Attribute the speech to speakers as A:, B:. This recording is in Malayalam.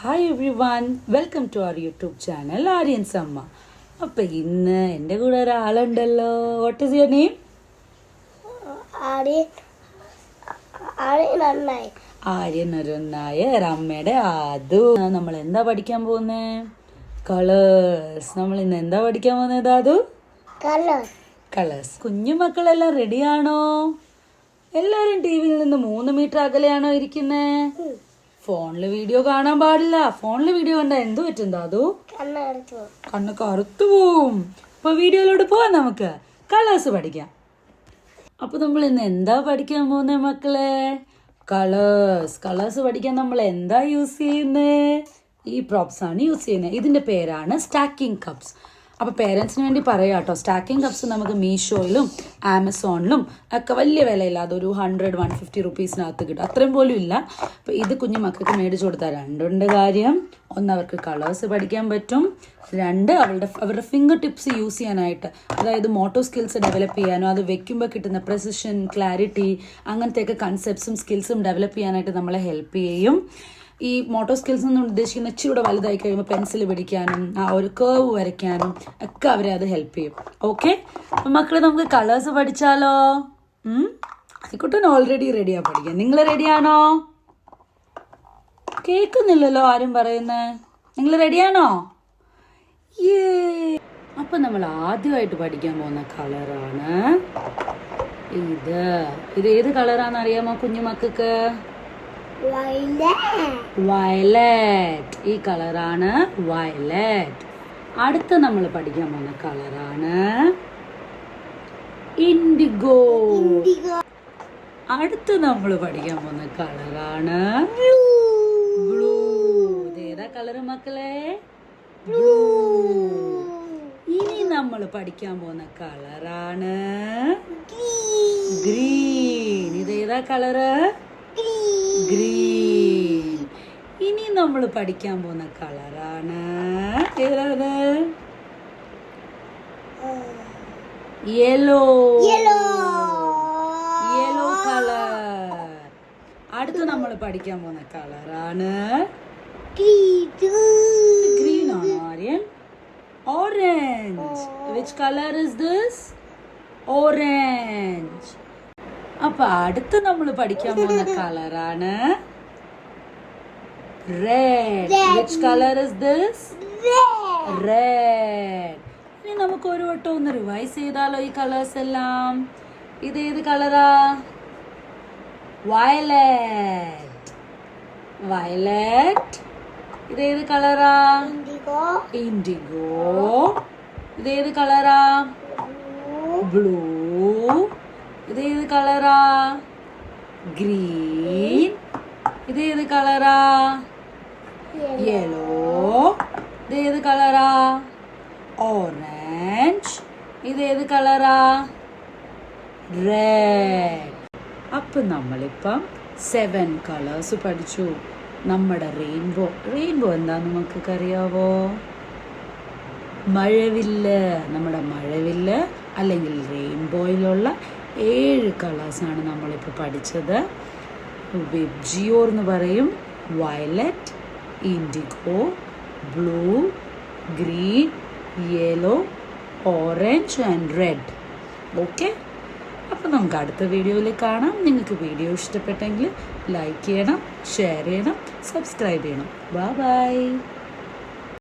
A: Hi everyone, welcome to our YouTube channel Aryan's അമ്മ. അപ്പം ഇന്ന് എൻ്റെ കൂടെ ഒരാളുണ്ടല്ലോ. What is your name? Aryan Arun Nair. അമ്മയുടെ ആദു. നമ്മൾ എന്താ പഠിക്കാൻ പോകുന്നേ? കളേഴ്സ്. നമ്മൾ ഇന്ന് എന്താ പഠിക്കാൻ പോകുന്നത് ആദു? കളേഴ്സ്. കുഞ്ഞു മക്കളെല്ലാം റെഡിയാണോ? എല്ലാരും ടി വിയിൽ നിന്ന് 3 മീറ്റർ അകലെയാണോ ഇരിക്കുന്നേ? ഫോണില് വീഡിയോ കാണാൻ പാടില്ല. ഫോണില് വീഡിയോ കണ്ടാ എന്ത് പറ്റും ദാദു? കണ്ണ് കറുത്തു പോവും. അപ്പൊ വീഡിയോയിലോട്ട് പോവാം, നമുക്ക് കളേഴ്സ് പഠിക്കാം. അപ്പൊ നമ്മൾ ഇന്ന് എന്താ പഠിക്കാൻ പോകുന്നേ മക്കളെ? കളേഴ്സ് പഠിക്കാൻ നമ്മൾ എന്താ യൂസ് ചെയ്യുന്നേ? ഈ പ്രോപ്സ് ആണ് യൂസ് ചെയ്യുന്നത്. ഇതിന്റെ പേരാണ് സ്റ്റാക്കിംഗ് കപ്സ്. അപ്പോൾ പേരൻസിന് വേണ്ടി പറയാം കേട്ടോ. സ്റ്റാക്കിംഗ് കപ്സ് നമുക്ക് മീഷോയിലും ആമസോണിലും ഒക്കെ വലിയ വിലയില്ല. അതൊരു 100-150 റുപ്പീസിനകത്ത് കിട്ടും. അത്രയും പോലും ഇല്ല. അപ്പോൾ ഇത് കുഞ്ഞു മക്കൾക്ക് മേടിച്ചു കൊടുത്താൽ രണ്ടുണ്ട് കാര്യം. ഒന്ന്, അവർക്ക് കളേഴ്സ് പഠിക്കാൻ പറ്റും. 2, അവരുടെ ഫിംഗർ ടിപ്സ് യൂസ് ചെയ്യാനായിട്ട്, അതായത് മോട്ടോ സ്കിൽസ് ഡെവലപ്പ് ചെയ്യാനോ അത് വെക്കുമ്പോൾ കിട്ടുന്ന പ്രെസിഷൻ, ക്ലാരിറ്റി, അങ്ങനത്തെയൊക്കെ കൺസെപ്റ്റ്സും സ്കിൽസും ഡെവലപ്പ് ചെയ്യാനായിട്ട് നമ്മളെ ഹെൽപ്പ് ചെയ്യും. ഈ മോട്ടോ സ്കിൽസ് എന്ന് ഉദ്ദേശിക്കുന്ന ഇച്ചിരി വലുതായി കഴിയുമ്പോൾ പെൻസിൽ പിടിക്കാനും ആ ഒരു കേർവ് വരയ്ക്കാനും ഒക്കെ അവരെ അത് ഹെൽപ്പ് ചെയ്യും. ഓക്കെ, അപ്പം മക്കളെ നമുക്ക് കളേഴ്സ് പഠിച്ചാലോ? ആയിക്കോട്ടെ, ഓൾറെഡി റെഡിയാ പഠിക്കാൻ. നിങ്ങൾ റെഡിയാണോ? കേൾക്കുന്നില്ലല്ലോ ആരും പറയുന്നേ. നിങ്ങൾ റെഡിയാണോ? അപ്പൊ നമ്മൾ ആദ്യമായിട്ട് പഠിക്കാൻ പോകുന്ന കളറാണ് ഇത്. ഏത് കളറാന്ന് അറിയാമോ കുഞ്ഞു മക്കൾക്ക്? വയലറ്റ്. ഈ കളറാണ് വയലറ്റ്. അടുത്ത നമ്മൾ പഠിക്കാൻ പോകുന്ന കളറാണ് ഇൻഡിഗോ. അടുത്ത് നമ്മൾ പഠിക്കാൻ പോകുന്ന കളറാണ് ബ്ലൂ. ഇതേതാ കളറ് മക്കളെ? ബ്ലൂ. ഇനി നമ്മൾ പഠിക്കാൻ പോകുന്ന കളറാണ് ഗ്രീൻ. ഇതേതാ കളറ്? ഗ്രീൻ. ഇനി നമ്മൾ പഠിക്കാൻ പോകുന്ന കളറാണ് ഏതാണ്? യെല്ലോ. Yellow colour. അടുത്ത് നമ്മൾ പഠിക്കാൻ പോകുന്ന കളറാണ് ഗ്രീൻ ആണോ Aryan? Orange. Which colour is this? Orange. അപ്പൊ അടുത്ത് നമ്മൾ പഠിക്കാൻ പോകുന്ന കളറാണ് red. Which colour is this? Red. ഇനി നമുക്ക് ഒരു വട്ടം ഒന്ന് റിവൈസ് ചെയ്താലോ ഈ കളേഴ്സ് എല്ലാം? ഇതേത് കളറാ? വയലറ്റ്. വയലറ്റ്. ഇതേത് കളറാ? ഇൻഡിഗോ. ഇതേത് കളറാ? ബ്ലൂ. ഇതേത് കളറാ? ഗ്രീൻ. ഇതേത് കളറാ? യെല്ലോ. ഇതേത് കളറാ? ഓറഞ്ച്. ഇതേത് കളറാ? റെഡ്. അപ്പൊ നമ്മളിപ്പം 7 കളേഴ്സ് പഠിച്ചു. നമ്മുടെ റെയിൻബോ എന്താന്ന് നമുക്കൊക്കെ അറിയാവോ? മഴവില്ല്. നമ്മുടെ മഴവില്ല് അല്ലെങ്കിൽ റെയിൻബോയിലുള്ള 7 കളേഴ്സാണ് നമ്മളിപ്പോൾ പഠിച്ചത്. വെബ്ജിയോർ എന്ന് പറയും. Violet, IndiGo, blue, green, yellow, orange and red. Okay, അപ്പം നമുക്ക് അടുത്ത വീഡിയോയിൽ കാണാം. നിങ്ങൾക്ക് വീഡിയോ ഇഷ്ടപ്പെട്ടെങ്കിൽ ലൈക്ക് ചെയ്യണം, ഷെയർ ചെയ്യണം, സബ്സ്ക്രൈബ് ചെയ്യണം. ബൈ.